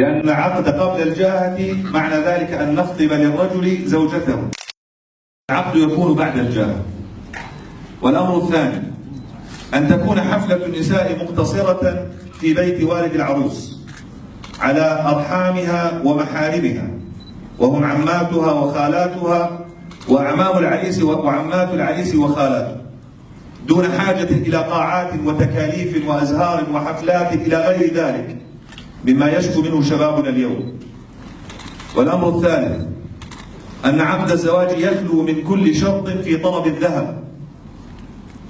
لأن العقد قبل الجاهة معنى ذلك أن نخطب للرجل زوجته. العقد يكون بعد الجاهة. والأمر الثاني أن تكون حفلة النساء مقتصرة في بيت والد العروس على أرحامها ومحارمها، وهم عماتها وخالاتها وأعمام العريس وعمات العريس وخالاته، دون حاجة إلى قاعات وتكاليف وأزهار وحفلات إلى غير ذلك مما يشكو منه شبابنا اليوم. والأمر الثالث أن عقد الزواج يخلو من كل شرط في طلب الذهب،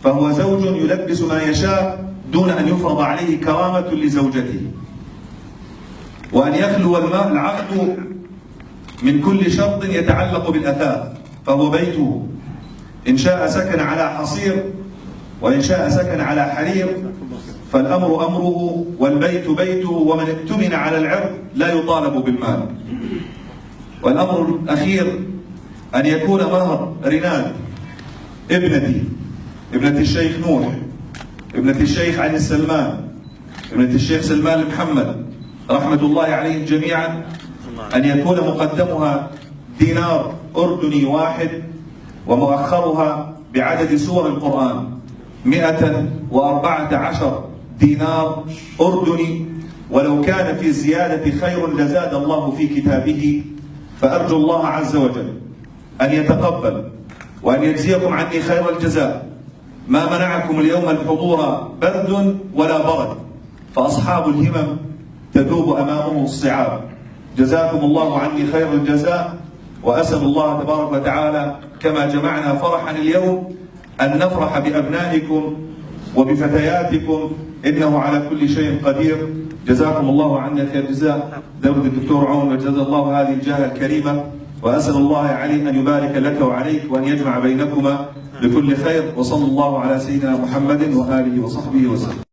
فهو زوج يلبس ما يشاء دون أن يفرض عليه كرامة لزوجته، وأن يخلو العقد من كل شرط يتعلق بالأثاث، فهو بيته، إن شاء سكن على حصير وإن شاء سكن على حرير، فالأمر أمره والبيت بيته، ومن ائتمن على العرض لا يطالب بالمال. والأمر الأخير أن يكون مهر رناد ابنة الشيخ نوح، ابنة الشيخ علي السلمان، ابنة الشيخ سلمان المحمد رحمة الله عليهم جميعا، أن يكون مقدمها دينار أردني واحد، ومؤخرها بعدد سور القرآن 114 دينار أردني، ولو كان في الزيادة خير لزاد الله في كتابه. فأرجو الله عز وجل أن يتقبل وأن يجزيكم عني خير الجزاء. ما منعكم اليوم الحضور برد ولا برد، فأصحاب الهمم تذوب أمامه الصعاب. جزاكم الله عني خير الجزاء، وأسأل الله تبارك وتعالى كما جمعنا فرحا اليوم أن نفرح بأبنائكم وبفتياتكم، إنه على كل شيء قدير. جزاكم الله عنا خير جزاء دولة الدكتور عون، وجزا الله هذه الجاهة الكريمة، وأسأل الله علي أن يبارك لك وعليك وأن يجمع بينكما بكل خير، وصلى الله على سيدنا محمد وآله وصحبه وسلم.